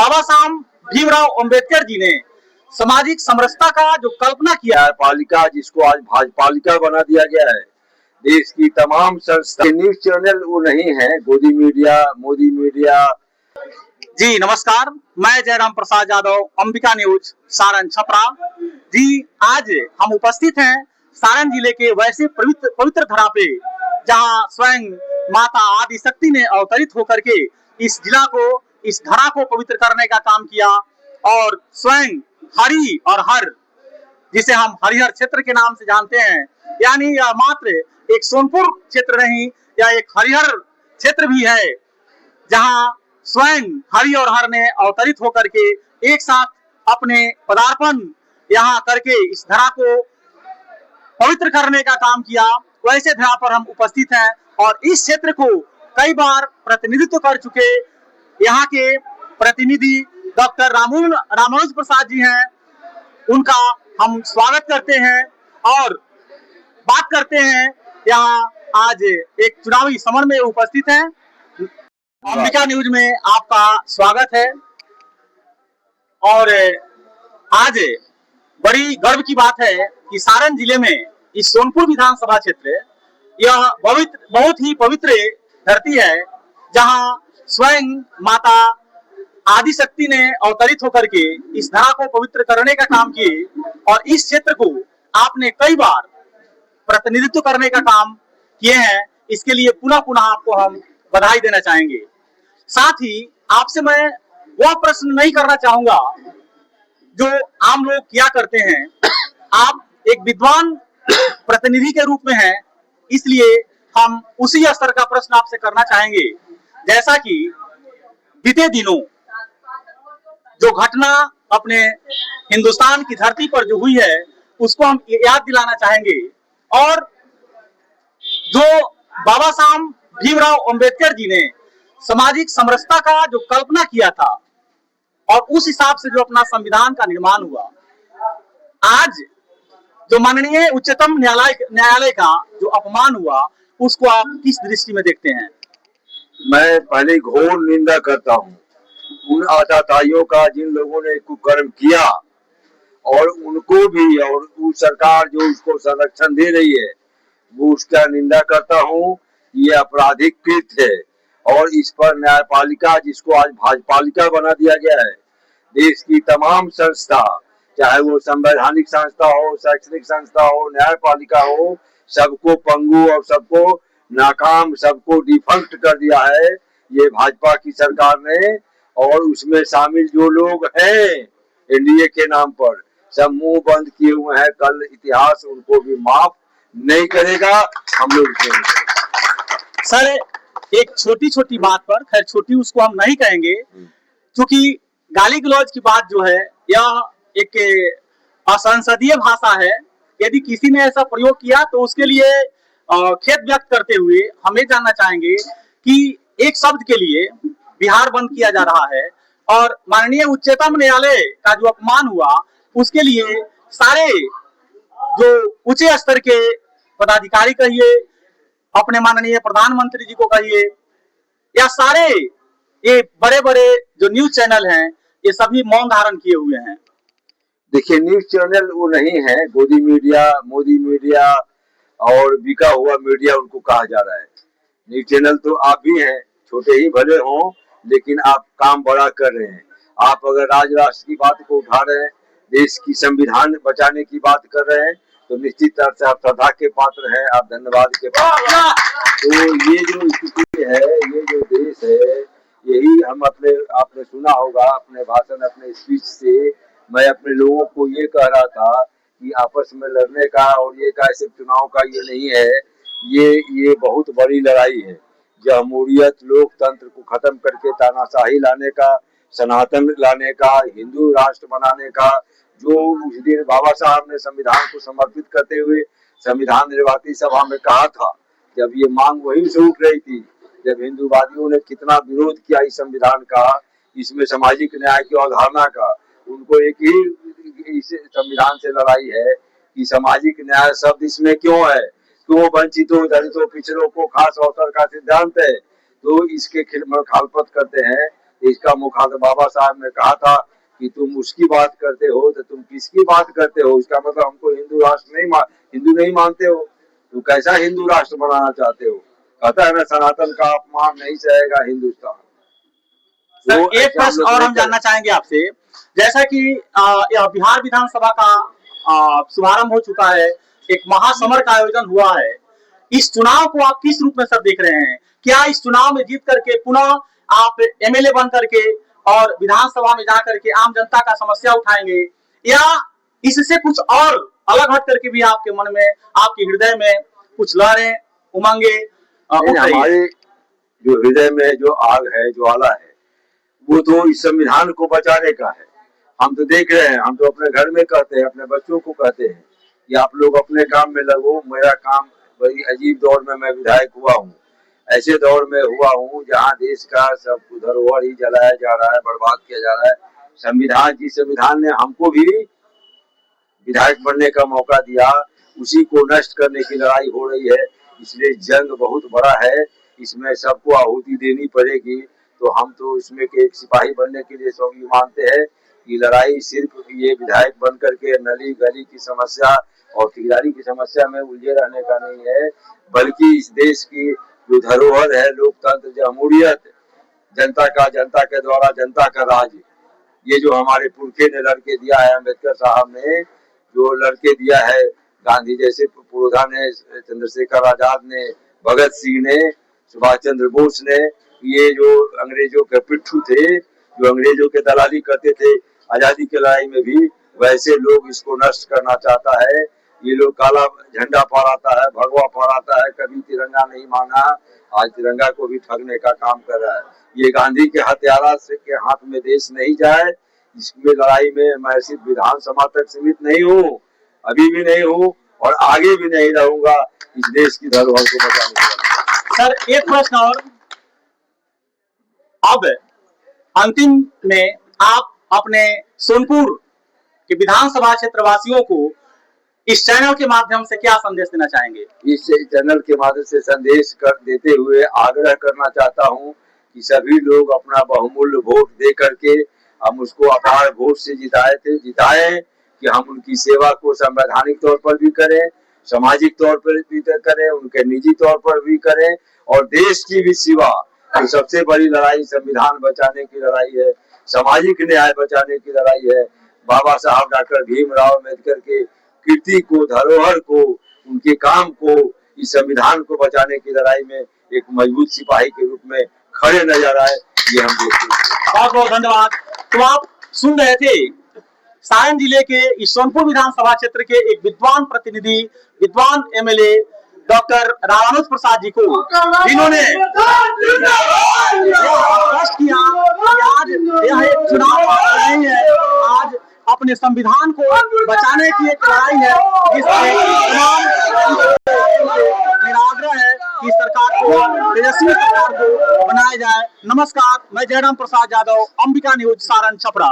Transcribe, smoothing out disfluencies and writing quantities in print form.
बाबा साहब भीमराव अंबेडकर जी ने सामाजिक समरसता का जो कल्पना किया है, पालिका जिसको आज भाजपालिका बना दिया गया है, देश की तमाम संस्था न्यूज चैनल वो नहीं है, गोदी मीडिया, मोदी मीडिया। जी नमस्कार, मैं जयराम प्रसाद यादव, अंबिका न्यूज सारण छपरा। जी आज हम उपस्थित हैं सारण जिले के वैसे पवित्र धरा पे, जहां स्वयं माता आदि शक्ति ने अवतरित होकर के इस जिला को, इस धरा को पवित्र करने का काम किया। और स्वयं हरि और हर, जिसे हम हरिहर क्षेत्र के नाम से जानते हैं, यानी यह मात्र एक सोनपुर क्षेत्र नहीं, यह एक हरिहर क्षेत्र भी है, जहां स्वयं हरि और हर ने अवतरित होकर के एक साथ अपने पदार्पण यहाँ करके इस धरा को पवित्र करने का काम किया। वैसे धरा पर हम उपस्थित हैं और इस क्षेत्र को कई बार प्रतिनिधित्व कर चुके यहाँ के प्रतिनिधि डॉक्टर रामानुज प्रसाद जी हैं। उनका हम स्वागत करते हैं और बात करते हैं। यहाँ आज एक चुनावी समर में उपस्थित हैं। अंबिका न्यूज में आपका स्वागत है। और आज बड़ी गर्व की बात है कि सारण जिले में इस सोनपुर विधानसभा क्षेत्र, यह बहुत ही पवित्र धरती है, जहां स्वयं माता आदि शक्ति ने अवतरित होकर के इस धरा को पवित्र करने का काम किए। और इस क्षेत्र को आपने कई बार प्रतिनिधित्व करने का काम किए हैं, इसके लिए पुनः पुनः आपको हम बधाई देना चाहेंगे। साथ ही आपसे मैं वह प्रश्न नहीं करना चाहूंगा जो आम लोग किया करते हैं। आप एक विद्वान प्रतिनिधि के रूप में हैं, इसलिए हम उसी स्तर का प्रश्न आपसे करना चाहेंगे। जैसा कि बीते दिनों जो घटना अपने हिंदुस्तान की धरती पर जो हुई है, उसको हम याद दिलाना चाहेंगे। और जो बाबा साहब भीमराव अंबेडकर जी ने सामाजिक समरसता का जो कल्पना किया था और उस हिसाब से जो अपना संविधान का निर्माण हुआ, आज जो माननीय उच्चतम न्यायालय का जो अपमान हुआ, उसको आप किस दृष्टि में देखते हैं? मैं पहले घोर निंदा करता हूँ उन आताताइयों का जिन लोगों ने कुकर्म किया, और उनको भी, और वो सरकार जो उसको संरक्षण दे रही है, वो उसका निंदा करता हूँ। ये आपराधिक कृत्य है और इस पर न्यायपालिका जिसको आज भाजपालिका बना दिया गया है, देश की तमाम संस्था, चाहे वो संवैधानिक संस्था हो, शैक्षणिक संस्था हो, न्यायपालिका हो, सबको पंगु और सबको नाकाम, सबको डिफॉल्ट कर दिया है ये भाजपा की सरकार ने। और उसमें शामिल जो लोग हैं एनडीए के नाम पर, सब मुंह बंद किए हुए हैं। कल इतिहास उनको भी माफ नहीं करेगा, हम लोग सर एक छोटी छोटी बात पर, खैर छोटी उसको हम नहीं कहेंगे, क्योंकि गाली गलौज की बात जो है यह एक असंसदीय भाषा है। यदि किसी ने ऐसा प्रयोग किया तो उसके लिए खेद व्यक्त करते हुए हम ये जानना चाहेंगे कि एक शब्द के लिए बिहार बंद किया जा रहा है और माननीय उच्चतम न्यायालय का जो अपमान हुआ, उसके लिए सारे जो उच्च स्तर के पदाधिकारी कहिए, अपने माननीय प्रधानमंत्री जी को कहिए, या सारे ये बड़े बड़े जो न्यूज चैनल हैं, ये सभी मौन धारण किए हुए हैं। देखिए, न्यूज चैनल वो नहीं है, गोदी मीडिया, मोदी मीडिया और बिका हुआ मीडिया उनको कहा जा रहा है। न्यूज चैनल तो आप भी हैं, छोटे ही भले हों, लेकिन आप काम बड़ा कर रहे हैं। आप अगर राज राष्ट्र की बात को उठा रहे हैं, देश की संविधान बचाने की बात कर रहे हैं, तो निश्चित तौर से आप श्रद्धा के पात्र हैं, आप धन्यवाद के पात्र हैं। तो ये जो स्थिति है, ये जो देश है, यही हम आपने सुना होगा अपने भाषण, अपने स्पीच से मैं अपने लोगों को ये कह रहा था कि आपस में लड़ने का और ये का सिर्फ चुनाव का ये नहीं है, ये बहुत बड़ी लड़ाई है। जमहूरियत, लोकतंत्र को खत्म करके तानाशाही लाने का, सनातन लाने का, हिंदू राष्ट्र बनाने का, जो उस दिन बाबा साहब ने संविधान को समर्पित करते हुए संविधान निर्वाती सभा में कहा था, जब ये मांग वहीं से उठ रही थी, जब हिंदूवादियों ने कितना विरोध किया इस संविधान का, इसमें सामाजिक न्याय की अवधारणा का, उनको एक ही इस संविधान से लड़ाई है कि सामाजिक न्याय शब्द इसमें क्यों है, क्यों वंचितों, दलितों, पिछड़ों को खास अवसर का सिद्धांत है, तो इसके मुखालफत करते हैं। देश का मुखाग्र बाबा साहब ने कहा था कि तुम उसकी बात करते हो तो तुम किसकी बात करते हो, इसका मतलब हमको हिंदू नहीं मानते हो, तो कैसा हिंदू राष्ट्र बनाना चाहते हो। कहता है मैं सनातन का अपमान नहीं सहेगा हिंदुस्तान। सर एक प्रश्न और हम जानना चाहेंगे आपसे, जैसा कि यह बिहार विधानसभा का शुभारंभ हो चुका है, एक महासमर का आयोजन हुआ है, इस चुनाव को आप किस रूप में सर देख रहे हैं? क्या इस चुनाव में जीत करके पुनः आप एमएलए बन करके और विधानसभा में जाकर के आम जनता का समस्या उठाएंगे, या इससे कुछ और अलग हट करके भी आपके मन में, आपके हृदय में कुछ लहरें, उमंगे हमारे जो हृदय में जो आग है, ज्वाला है, वो तो इस संविधान को बचाने का है। हम तो देख रहे हैं, हम तो अपने घर में कहते हैं, अपने बच्चों को कहते हैं कि आप लोग अपने काम में लगो। मेरा काम बड़ी अजीब दौर में मैं विधायक हुआ हूँ, ऐसे दौर में हुआ हूँ जहाँ देश का सब धरोहर ही जलाया जा रहा है, बर्बाद किया जा रहा है। संविधान ने हमको भी विधायक बनने का मौका दिया, उसी को नष्ट करने की लड़ाई हो रही है। इसलिए जंग बहुत बड़ा है, इसमें सबको आहुति देनी पड़ेगी। तो हम तो इसमें के एक सिपाही बनने के लिए सब मानते हैं कि लड़ाई सिर्फ ये विधायक बन करके नली गली की समस्या और ठेकेदारी की समस्या में उलझे रहने का नहीं है, बल्कि इस देश की जो धरोहर है, लोकतंत्र, जमहूरियत, जनता के द्वारा जनता का राज, ये जो हमारे पुरखे ने लड़के दिया है, अम्बेडकर साहब ने जो लड़के दिया है, गांधी जैसे पुरोधा ने, चंद्रशेखर आजाद ने, भगत सिंह ने, सुभाष चंद्र बोस ने, ये जो अंग्रेजों के पिट्ठू थे, जो अंग्रेजों के दलाली करते थे आजादी की लड़ाई में भी, वैसे लोग इसको नष्ट करना चाहता है। ये लोग काला झंडा फहराता है, भगवा फहराता है, कभी तिरंगा नहीं मांगा, आज तिरंगा को भी ठगने का काम कर रहा है। ये गांधी के हत्यारा से के हाथ में देश नहीं जाए, इसमें लड़ाई में मैं सिर्फ विधानसभा तक सीमित नहीं हूँ, अभी भी नहीं हूँ और आगे भी नहीं रहूंगा इस देश की धरोहर को बचाने के लिए। सर एक प्रश्न और, अब अंतिम में आप अपने सोनपुर के विधानसभा क्षेत्र वासियों को इस चैनल के माध्यम से क्या संदेश देना चाहेंगे? इस चैनल के माध्यम से संदेश देते हुए आग्रह करना चाहता हूं कि सभी लोग अपना बहुमूल्य वोट दे करके हम उसको अपार वोट से जिताएं कि हम उनकी सेवा को संवैधानिक तौर पर भी करें, सामाजिक तौर पर भी करें, उनके निजी तौर पर भी करें और देश की भी सेवा। तो सबसे बड़ी लड़ाई संविधान बचाने की लड़ाई है, सामाजिक न्याय बचाने की लड़ाई है। बाबा साहब डॉक्टर भीमराव अम्बेडकर के कीर्ति को, धरोहर को, उनके काम को, इस संविधान को बचाने की लड़ाई में एक मजबूत सिपाही के रूप में खड़े नजर आए, ये हम देखते हैं। बहुत बहुत धन्यवाद। तो आप सुन रहे थे सारण जिले के इस सोनपुर विधानसभा क्षेत्र के एक विद्वान प्रतिनिधि, विद्वान एमएलए डॉक्टर रामानुज प्रसाद जी को, जिन्होंने स्पष्ट किया कि आज यह एक चुनाव नहीं है, आज अपने संविधान को बचाने की एक लड़ाई है, जिसमें तमाम निराग्रह है कि सरकार को, तेजस्वी सरकार को बनाया जाए। नमस्कार, मैं जयराम प्रसाद यादव, अंबिका न्यूज, सारण छपरा।